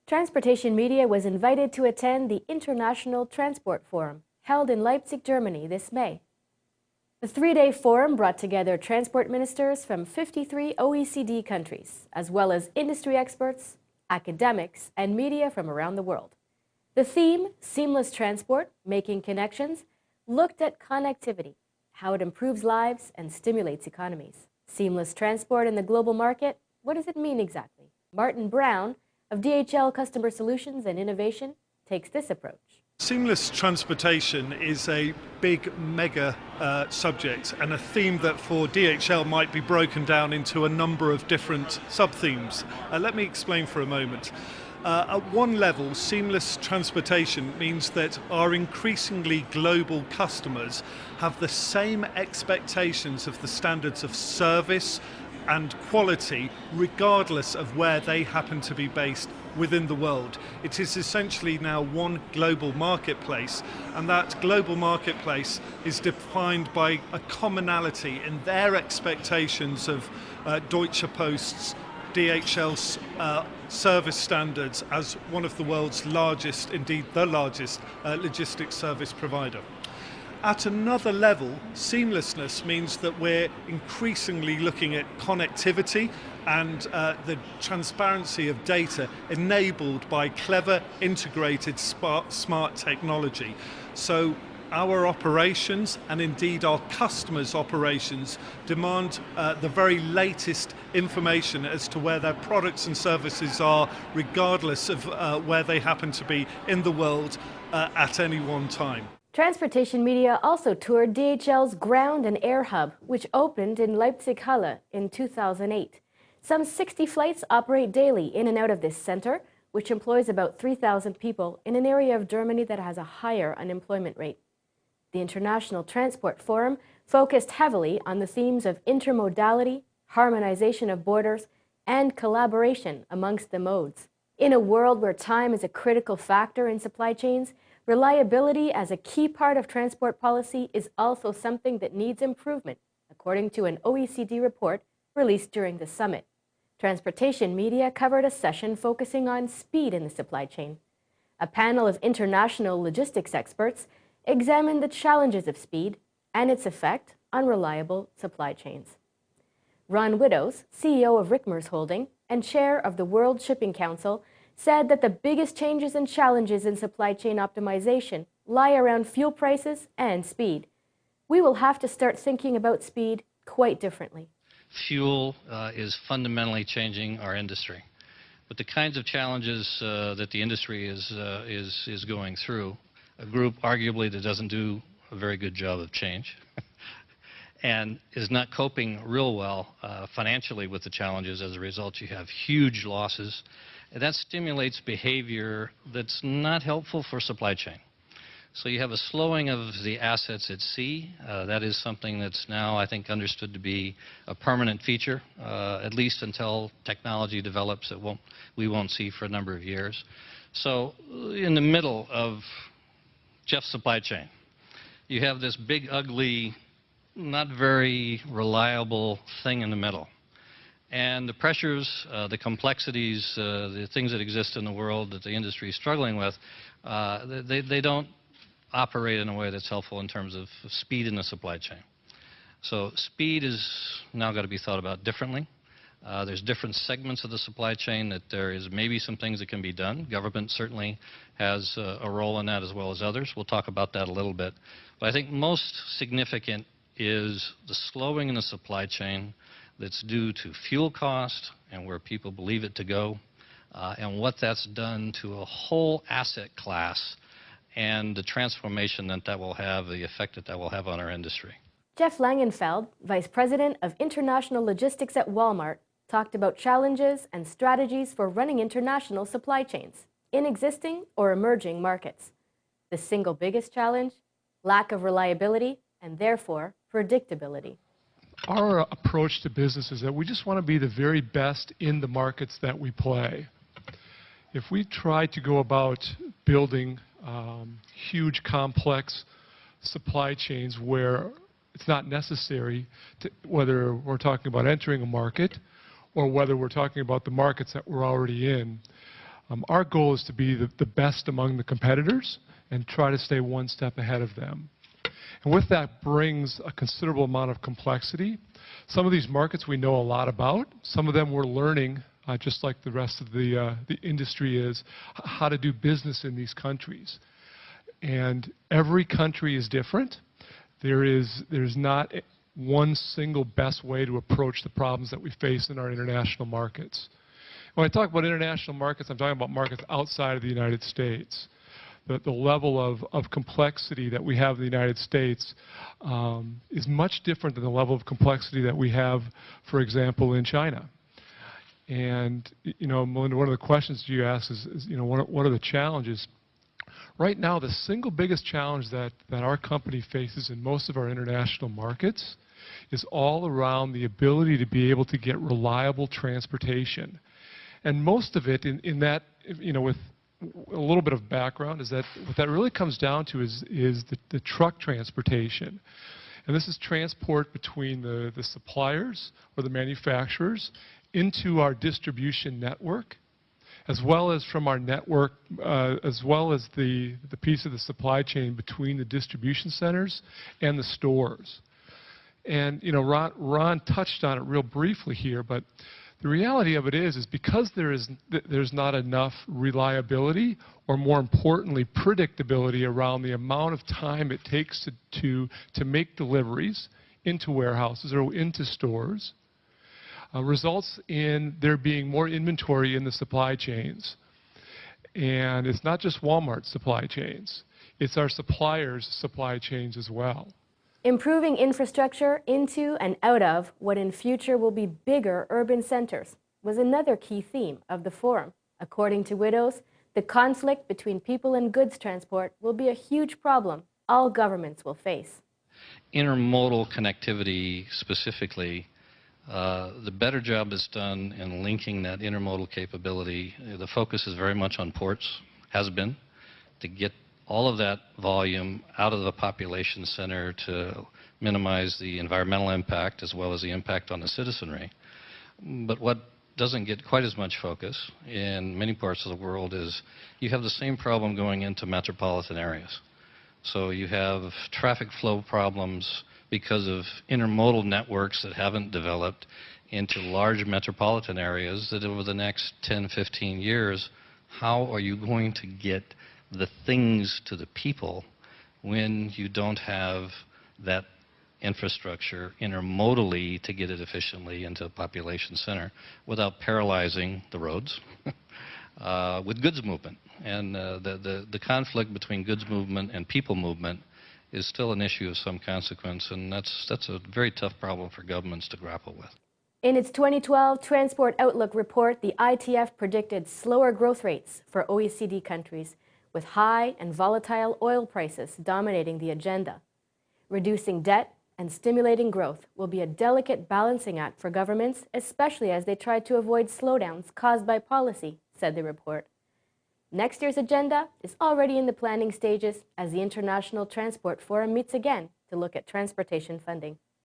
Transportation media was invited to attend the International Transport Forum, held in Leipzig, Germany this May. The three-day forum brought together transport ministers from 53 OECD countries, as well as industry experts, academics, and media from around the world. The theme, Seamless Transport, Making Connections, looked at connectivity, how it improves lives and stimulates economies. Seamless transport in the global market, what does it mean exactly? Martin Brown, of DHL Customer Solutions and Innovation, takes this approach. Seamless transportation is a big, mega subject and a theme that for DHL might be broken down into a number of different sub-themes. Let me explain for a moment. At one level, seamless transportation means that our increasingly global customers have the same expectations of the standards of service and quality regardless of where they happen to be based within the world. It is essentially now one global marketplace, and that global marketplace is defined by a commonality in their expectations of Deutsche Post's, DHL's service standards as one of the world's largest, indeed the largest, logistics service provider. At another level, seamlessness means that we're increasingly looking at connectivity and the transparency of data enabled by clever, integrated, smart technology. So our operations, and indeed our customers' operations, demand the very latest information as to where their products and services are, regardless of where they happen to be in the world at any one time. Transportation media also toured DHL's ground and air hub, which opened in Leipzig-Halle in 2008. Some 60 flights operate daily in and out of this center, which employs about 3,000 people in an area of Germany that has a higher unemployment rate. The International Transport Forum focused heavily on the themes of intermodality, harmonization of borders, and collaboration amongst the modes. In a world where time is a critical factor in supply chains, reliability as a key part of transport policy is also something that needs improvement, according to an OECD report released during the summit. Transportation media covered a session focusing on speed in the supply chain. A panel of international logistics experts examined the challenges of speed and its effect on reliable supply chains. Ron Widows, CEO of Rickmers Holding and chair of the World Shipping Council, said that the biggest changes and challenges in supply chain optimization lie around fuel prices and speed. We will have to start thinking about speed quite differently. Fuel is fundamentally changing our industry. But the kinds of challenges that the industry is going through, a group arguably that doesn't do a very good job of change and is not coping real well financially with the challenges. As a result, you have huge losses. And that stimulates behavior that's not helpful for supply chain. So you have a slowing of the assets at sea. That is something that's now, I think, understood to be a permanent feature, at least until technology develops that we won't see for a number of years. So in the middle of Jeff's supply chain, you have this big, ugly, not very reliable thing in the middle. And the pressures, the complexities, the things that exist in the world that the industry is struggling with, they don't operate in a way that's helpful in terms of speed in the supply chain. So speed is now got to be thought about differently. There's different segments of the supply chain that there is maybe some things that can be done. Government certainly has a role in that as well as others. We'll talk about that a little bit. But I think most significant is the slowing in the supply chain that's due to fuel cost and where people believe it to go, and what that's done to a whole asset class and the transformation that will have, the effect that will have on our industry. Jeff Langenfeld, Vice President of International Logistics at Walmart, talked about challenges and strategies for running international supply chains in existing or emerging markets. The single biggest challenge? Lack of reliability and therefore predictability. Our approach to business is that we just want to be the very best in the markets that we play. If we try to go about building huge, complex supply chains where it's not necessary, whether we're talking about entering a market or whether we're talking about the markets that we're already in, Our goal is to be the best among the competitors and try to stay one step ahead of them. And with that brings a considerable amount of complexity. Some of these markets we know a lot about. Some of them we're learning, just like the rest of the industry is, how to do business in these countries. And every country is different. There's not one single best way to approach the problems that we face in our international markets. When I talk about international markets, I'm talking about markets outside of the United States. The level of complexity that we have in the United States is much different than the level of complexity that we have, for example, in China. And, you know, Melinda, one of the questions you asked is you know, what are the challenges? Right now, the single biggest challenge that our company faces in most of our international markets is all around the ability to be able to get reliable transportation. And most of it in that, you know, with a little bit of background, is that what that really comes down to is the truck transportation. And this is transport between the suppliers or the manufacturers into our distribution network, as well as from our network, as well as the piece of the supply chain between the distribution centers and the stores. And, you know, Ron touched on it real briefly here, but the reality of it is because there's not enough reliability, or more importantly, predictability around the amount of time it takes to make deliveries into warehouses or into stores, results in there being more inventory in the supply chains. And it's not just Walmart's supply chains, it's our suppliers' supply chains as well. Improving infrastructure into and out of what in future will be bigger urban centers was another key theme of the forum. According to Widows, the conflict between people and goods transport will be a huge problem all governments will face. Intermodal connectivity specifically, the better job is done in linking that intermodal capability. The focus is very much on ports, has been, to get all of that volume out of the population center to minimize the environmental impact as well as the impact on the citizenry. But what doesn't get quite as much focus in many parts of the world is you have the same problem going into metropolitan areas. So you have traffic flow problems because of intermodal networks that haven't developed into large metropolitan areas that over the next 10, 15 years, how are you going to get the things to the people when you don't have that infrastructure intermodally to get it efficiently into a population center without paralyzing the roads with goods movement. And the conflict between goods movement and people movement is still an issue of some consequence, and that's a very tough problem for governments to grapple with. In its 2012 Transport Outlook report, the ITF predicted slower growth rates for OECD countries, with high and volatile oil prices dominating the agenda. Reducing debt and stimulating growth will be a delicate balancing act for governments, especially as they try to avoid slowdowns caused by policy, said the report. Next year's agenda is already in the planning stages as the International Transport Forum meets again to look at transportation funding.